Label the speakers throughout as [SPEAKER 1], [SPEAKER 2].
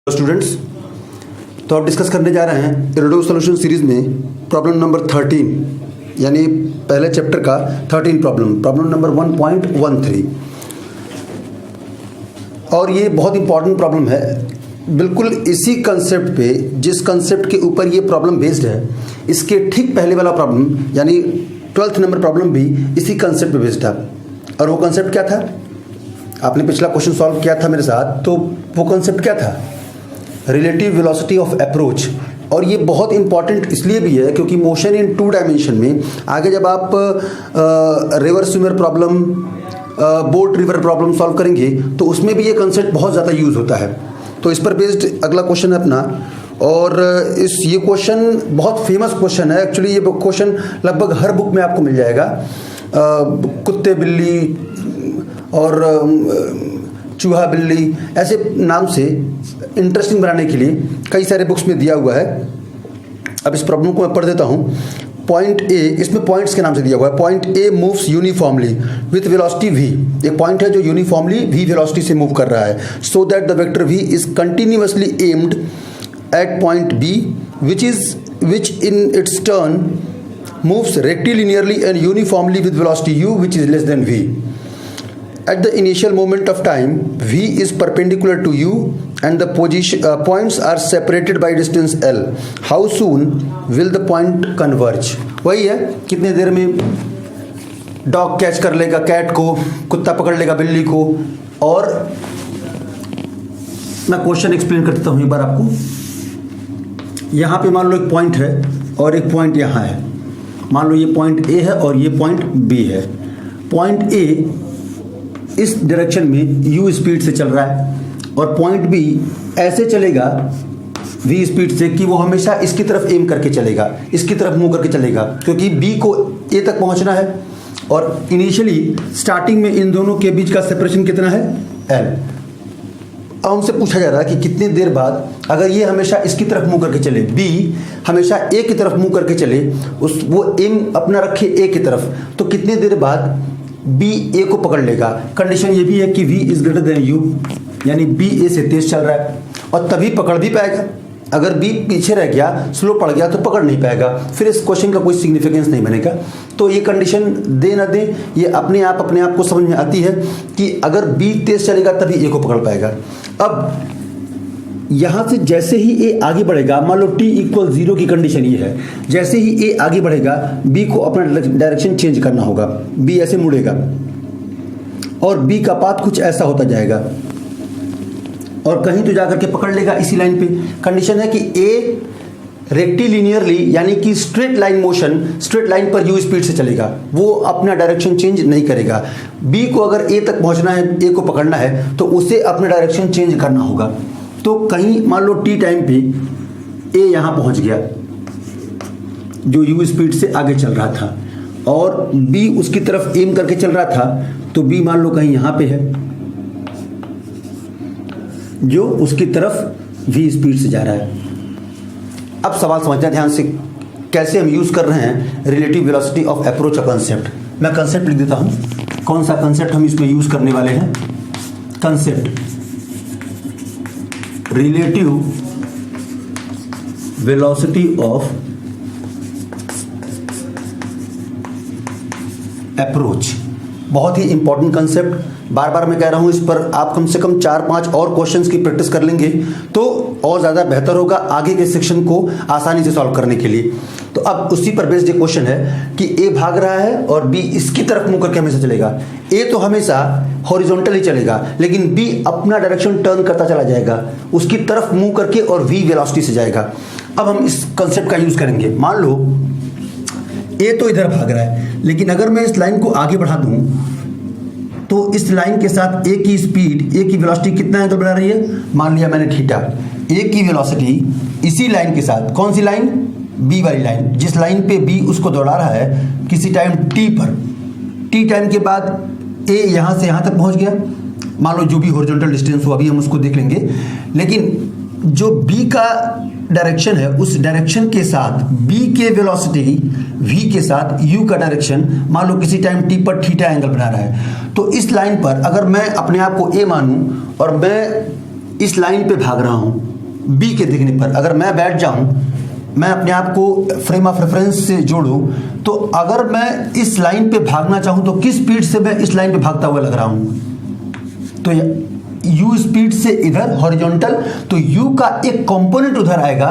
[SPEAKER 1] Students, तो आप discuss करने जा रहे हैं इरोडो सॉल्यूशन सीरीज में प्रॉब्लम नंबर 13 यानी पहले चैप्टर का 13 प्रॉब्लम नंबर 1.13। और ये बहुत इंपॉर्टेंट प्रॉब्लम है, बिल्कुल इसी कंसेप्ट पे जिस कंसेप्ट के ऊपर ये प्रॉब्लम बेस्ड है, इसके ठीक पहले वाला प्रॉब्लम यानी 12th नंबर प्रॉब्लम भी इसी कंसेप्ट पे बेस्ड था। और वो कंसेप्ट क्या था? आपने पिछला क्वेश्चन सॉल्व किया था मेरे साथ, तो वो कंसेप्ट क्या था? Relative velocity of approach. और ये बहुत इंपॉर्टेंट इसलिए भी है क्योंकि मोशन इन 2 डायमेंशन में आगे जब आप river swimmer problem, boat river problem solve करेंगे तो उसमें भी ये कंसेप्ट बहुत ज़्यादा यूज़ होता है। तो इस पर बेस्ड अगला क्वेश्चन है अपना, और ये क्वेश्चन बहुत फेमस क्वेश्चन है। एक्चुअली ये क्वेश्चन लगभग हर बुक में आपको मिल जाएगा। कुत्ते बिल्ली और चूहा बिल्ली ऐसे नाम से इंटरेस्टिंग बनाने के लिए कई सारे बुक्स में दिया हुआ है। अब इस प्रॉब्लम को मैं पढ़ देता हूँ। पॉइंट ए, इसमें पॉइंट्स के नाम से दिया हुआ है। Point A moves uniformly with velocity V. एक पॉइंट है जो यूनिफॉर्मली वी वेलोसिटी से मूव कर रहा है, so that the vector V is continuously aimed at point B which in its turn moves rectilinearly and uniformly with velocity u which is less than v. At the initial moment of time, v is perpendicular to u and the points are separated by distance l. How soon will the point converge? वही है, कितने देर में dog catch कर लेगा cat को, कुत्ता पकड़ लेगा बिल्ली को। और मैं क्वेश्चन एक्सप्लेन कर देता हूँ एक बार आपको। यहाँ पे मान लो एक पॉइंट है और एक पॉइंट यहाँ है। मान लो ये पॉइंट ए है और ये पॉइंट बी है। पॉइंट ए इस डायरेक्शन में u स्पीड से चल रहा है और पॉइंट बी ऐसे चलेगा v स्पीड से कि वो हमेशा इसकी तरफ एम करके चलेगा, इसकी तरफ मुंह करके चलेगा, क्योंकि b को a तक पहुंचना है। और इनिशियली स्टार्टिंग में इन दोनों के बीच का सेपरेशन कितना है? l। अब हमसे पूछा जा रहा है कि कितनी देर बाद अगर ये हमेशा इसकी तरफ मुंह करके चले, b हमेशा a की तरफ मुंह करके चले, वो एम अपना रखे a की तरफ, तो कितनी देर बाद बी ए को पकड़ लेगा। कंडीशन ये भी है कि v is greater than u, यानी b a से तेज चल रहा है और तभी पकड़ भी पाएगा। अगर b पीछे रह गया, स्लो पड़ गया तो पकड़ नहीं पाएगा, फिर इस क्वेश्चन का कोई सिग्निफिकेंस नहीं बनेगा। तो ये कंडीशन दे ना दे, ये अपने आप को समझ में आती है कि अगर b तेज चलेगा तभी a को पकड़ पाएगा। अब यहाँ से जैसे ही a आगे बढ़ेगा, मान लो t = 0 की कंडीशन ये है, जैसे ही a आगे बढ़ेगा b को अपना डायरेक्शन चेंज करना होगा। b ऐसे मुड़ेगा और b का पाथ कुछ ऐसा होता जाएगा और कहीं तो जाकर के पकड़ लेगा इसी लाइन पे। कंडीशन है कि a रेक्टिलिनियरली यानी कि straight line motion, straight line पर u स्पीड से चलेगा, वो अपना डायरेक्शन चेंज नहीं करेगा। b को अगर a तक पहुंचना है, a को पकड़ना है, तो उसे अपना डायरेक्शन चेंज करना होगा। तो कहीं मान लो t टाइम पे a यहां पहुंच गया जो u स्पीड से आगे चल रहा था, और b उसकी तरफ एम करके चल रहा था, तो b मान लो कहीं यहां पे है जो उसकी तरफ v स्पीड से जा रहा है। अब सवाल समझते हैं ध्यान से, कैसे हम यूज कर रहे हैं रिलेटिव वेलोसिटी ऑफ अप्रोच का कंसेप्ट। मैं कंसेप्ट लिख देता हूं, कौन सा कंसेप्ट हम इसमें यूज करने वाले हैं। Concept relative velocity of approach, बहुत ही इंपॉर्टेंट कंसेप्ट। बार बार मैं कह रहा हूं, इस पर आप कम से कम 4-5 और क्वेश्चंस की प्रैक्टिस कर लेंगे तो और ज़्यादा बेहतर होगा आगे के सेक्शन को आसानी से सॉल्व करने के लिए। तो अब उसी पर बेस्ड एक क्वेश्चन है कि a भाग रहा है और b इसकी तरफ मुंह करके हमेशा चलेगा। a तो हमेशा हॉरिजॉन्टली चलेगा, लेकिन b अपना डायरेक्शन टर्न करता चला जाएगा उसकी तरफ मुंह करके और v वेलोसिटी से जाएगा। अब हम इस कंसेप्ट का यूज करेंगे। मान लो a तो इधर भाग रहा है, लेकिन अगर मैं इस लाइन को आगे बढ़ा दूं तो इस लाइन के साथ a की स्पीड, a की वेलोसिटी कितना एंगल बना रही है? मान लिया मैंने थीटा। a की वेलोसिटी इसी लाइन के साथ, कौन सी लाइन? b वाली लाइन, जिस लाइन पे b उसको दौड़ा रहा है किसी टाइम t पर। t टाइम के बाद a यहां से यहां तक पहुंच गया, मान लो जो भी हॉरिजॉन्टल डिस्टेंस हो, अभी हम उसको देख लेंगे। लेकिन जो b का डायरेक्शन है उस डायरेक्शन के साथ b के वेलोसिटी v के साथ u का डायरेक्शन मान लो किसी टाइम t पर थीटा एंगल बना रहा है। तो इस लाइन पर अगर मैं अपने आप को a मानूं और मैं इस लाइन पे भाग रहा हूं बी के दिखने पर अगर मैं बैठ जाऊं, मैं अपने आप को फ्रेम ऑफ रेफरेंस से जोड़ूं, तो अगर मैं इस लाइन पे भागना चाहूं तो किस स्पीड से मैं इस लाइन पे भागता हुआ लग रहा हूं? तो u स्पीड से इधर हॉरिजॉन्टल, तो u का एक कंपोनेंट उधर आएगा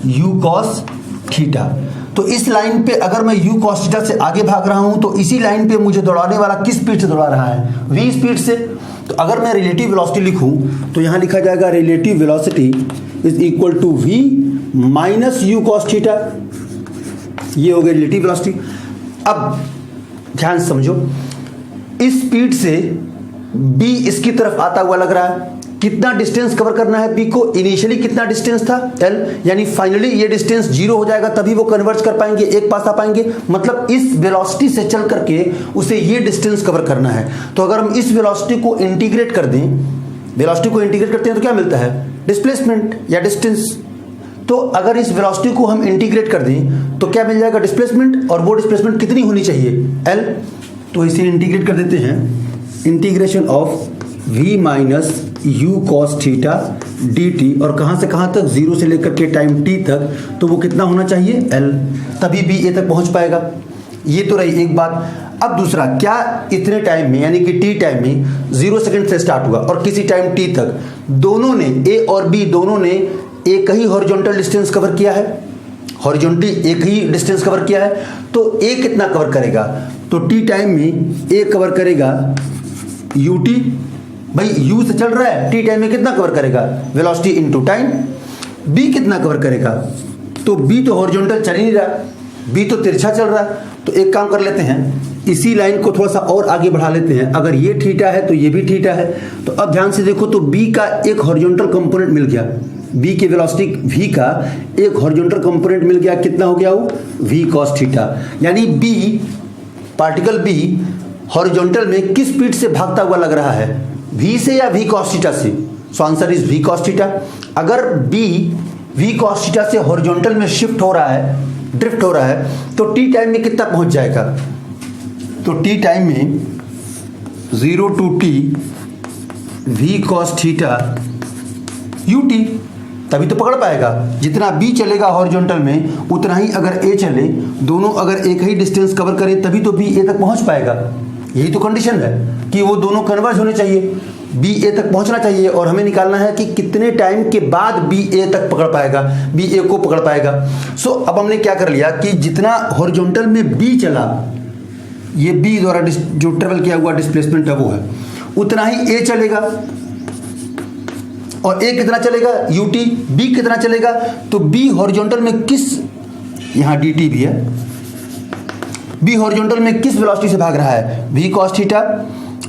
[SPEAKER 1] u cos थीटा। तो इस लाइन पे अगर मैं u cos थीटा से आगे भाग रहा हूं तो इसी लाइन पे मुझे दौड़ाने वाला किस स्पीड से दौड़ा रहा है? v स्पीड से। तो अगर मैं रिलेटिव वेलोसिटी लिखूं तो यहां लिखा जाएगा relative velocity is equal to v minus u cos theta. ये हो गई रिलेटिव वेलोसिटी। अब ध्यान से समझो, इस स्पीड से b इसकी तरफ आता हुआ लग रहा है। कितना डिस्टेंस कवर करना है b को? इनिशियली कितना डिस्टेंस था? l, यानी फाइनली ये डिस्टेंस 0 हो जाएगा तभी वो कन्वर्ज कर पाएंगे, एक पास आ पाएंगे। मतलब इस वेलोसिटी से चल करके उसे ये डिस्टेंस कवर करना है। तो अगर हम इस वेलोसिटी को इंटीग्रेट कर दें, वेलोसिटी को इंटीग्रेट करते हैं तो क्या मिलता है? डिस्प्लेसमेंट या डिस्टेंस। तो अगर इस वेलोसिटी को हम इंटीग्रेट कर दें तो क्या मिल जाएगा? डिस्प्लेसमेंट। और वो डिस्प्लेसमेंट कितनी होनी चाहिए? l। तो इसे इंटीग्रेट कर देते हैं, integration of v minus u cos theta dt, और कहां से कहां तक? 0 से लेकर के टाइम t तक। तो वो कितना होना चाहिए? l, तभी b a तक पहुंच पाएगा। ये तो रही एक बात। अब दूसरा, क्या इतने टाइम में यानी कि t टाइम में 0 सेकंड से स्टार्ट हुआ और किसी टाइम t तक दोनों ने, a और b दोनों ने एक ही हॉरिजॉन्टल डिस्टेंस कवर किया है? हॉरिजॉन्टली एक ही डिस्टेंस कवर किया है। तो a कितना कवर करेगा? तो t टाइम में a कवर करेगा ut। भाई u से चल रहा है, t टाइम में कितना कवर करेगा? Velocity into time. b कितना कवर करेगा? तो b तो हॉरिजॉन्टल चल ही नहीं रहा, b तो तिरछा चल रहा है। तो एक काम कर लेते हैं, इसी लाइन को थोड़ा सा और आगे बढ़ा लेते हैं। अगर ये थीटा है तो ये भी थीटा है। तो अब ध्यान से देखो, तो b का एक हॉरिजॉन्टल कंपोनेंट मिल गया, b के वेलोसिटी v का एक हॉरिजॉन्टल कंपोनेंट मिल गया। कितना हो गया वो? v cos theta. यानी b, पार्टिकल b हॉरिजॉन्टल में किस स्पीड से भागता हुआ लग रहा है? v से या v cos थीटा से? So answer is v cos theta. अगर b v cos थीटा से हॉरिजॉन्टल में शिफ्ट हो रहा है, ड्रिफ्ट हो रहा है, तो t टाइम में कितना पहुंच जाएगा? तो t टाइम में 0 to t v cos theta ut, तभी तो पकड़ पाएगा। जितना b चलेगा हॉरिजॉन्टल में उतना ही अगर a चले, दोनों अगर एक ही डिस्टेंस कवर करें तभी तो b a तक पहुंच पाएगा। यही तो कंडीशन है कि वो दोनों कन्वर्ज होने चाहिए, b a तक पहुंचना चाहिए। और हमें निकालना है कि कितने टाइम के बाद b a तक पकड़ पाएगा, b a को पकड़ पाएगा। सो अब हमने क्या कर लिया कि जितना हॉरिजॉन्टल में b चला, ये b द्वारा जो ट्रेवल किया हुआ डिस्प्लेसमेंट है वो है, उतना ही a चलेगा। और a कितना चलेगा? ut। b कितना चलेगा? तो b हॉरिजॉन्टल में किस, यहां dt भी है, b हॉरिजॉन्टल में किस वेलोसिटी से भाग रहा है? v cos theta.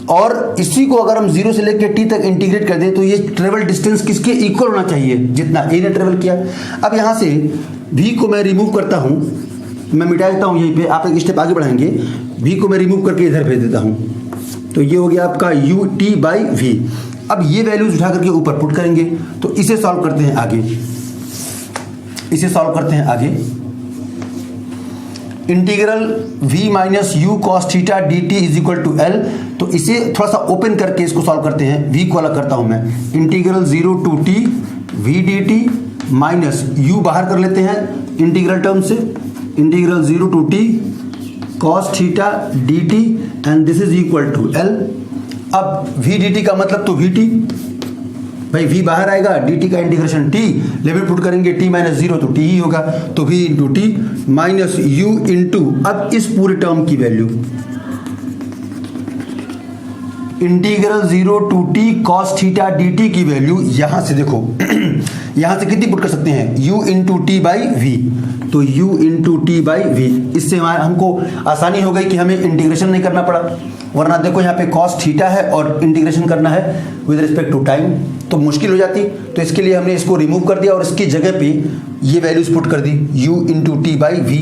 [SPEAKER 1] और इसी को अगर हम 0 से लेकर t तक इंटीग्रेट कर दें तो ये ट्रेवल डिस्टेंस किसके इक्वल होना चाहिए? जितना a ने ट्रेवल किया। अब यहां से v को मैं रिमूव करता हूं, मैं मिटा देता हूं यहीं पे, आप एक स्टेप आगे बढ़ाएंगे। v को मैं रिमूव करके इधर भेज देता हूं, तो ये हो गया आपका ut बाई v। अब ये वैल्यूज उठा करके ऊपर पुट करेंगे। तो इसे सॉल्व करते हैं आगे, इसे सॉल्व करते हैं आगे। Integral v minus u cos theta dt is equal to l। तो इसे थोड़ा सा ओपन करके इसको सॉल्व करते हैं। v को अलग करता हूं मैं, integral 0 to t v dt minus u बाहर कर लेते हैं इंटीग्रल टर्म से, integral 0 to t cos theta dt and this is equal to l। अब v dt का मतलब तो vt, भाई v बाहर आएगा, dt का इंटीग्रेशन t, लिमिट पुट करेंगे t माइनस 0 तो t ही होगा, तो v into T minus u into, अब इस पूरे टर्म की value integral 0 to t cos theta dt की वैल्यू यहां से देखो यहां से कितनी पुट कर सकते हैं? u into T by V. तो u into T by V, इससे हमको आसानी हो गई कि हमें इंटीग्रेशन नहीं करना पड़ा। वरना देखो यहाँ पे cos थीटा है और इंटीग्रेशन करना है विद रिस्पेक्ट टू टाइम तो मुश्किल हो जाती। तो इसके लिए हमने इसको रिमूव कर दिया और इसकी जगह पे ये वैल्यूज पुट कर दी, u into T by V,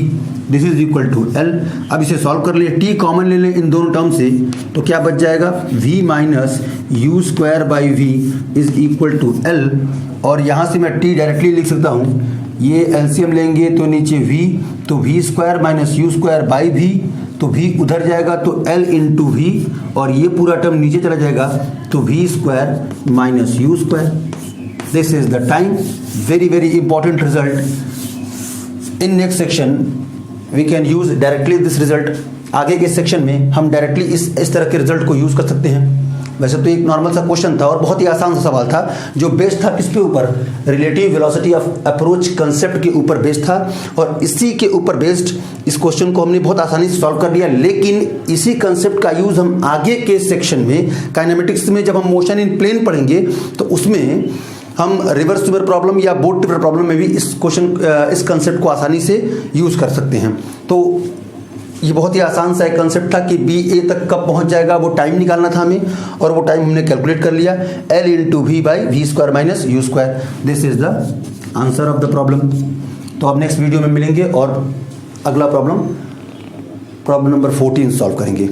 [SPEAKER 1] this is equal to l। अब इसे सॉल्व कर लिए, t कॉमन ले लें इन दोनों टर्म से, तो क्या बच जाएगा? v minus U square by V is equal to l। और यहाँ से मैं t डायरेक्टली लिख सकता हूँ, ये एलसीएम लेंगे तो नीचे v, तो v square minus U square by V, तो v उधर जाएगा तो l इंटू वी, और ये पूरा टर्म नीचे चला जाएगा तो v square minus U square. This is the time. Very very important result. In next section we can use directly this result. आगे के सेक्शन में हम डायरेक्टली इस तरह के रिजल्ट को यूज कर सकते हैं. वैसे तो एक नॉर्मल सा क्वेश्चन था और बहुत ही आसान सा सवाल था जो बेस्ड था किसके ऊपर, relative velocity of approach concept के ऊपर बेस्ड था, और इसी के ऊपर बेस्ड इस क्वेश्चन को हमने बहुत आसानी से सॉल्व कर लिया. लेकिन इसी कंसेप्ट का यूज हम आगे के सेक्शन में काइनेमेटिक्स में जब हम मोशन इन प्लेन पढ़ेंगे तो उसमें हम रिवर्स स्विमर प्रॉब्लम या बोट टिपर प्रॉब्लम में भी इस कंसेप्ट को आसानी से यूज कर सकते हैं. तो ये बहुत ही आसान सा एक कंसेप्ट था कि बी ए तक कब पहुंच जाएगा, वो टाइम निकालना था हमें, और वो टाइम हमने कैलकुलेट कर लिया. L into V by V square minus U square. This is the answer of the problem. तो अब नेक्स्ट वीडियो में मिलेंगे और अगला प्रॉब्लम नंबर 14 सॉल्व करेंगे.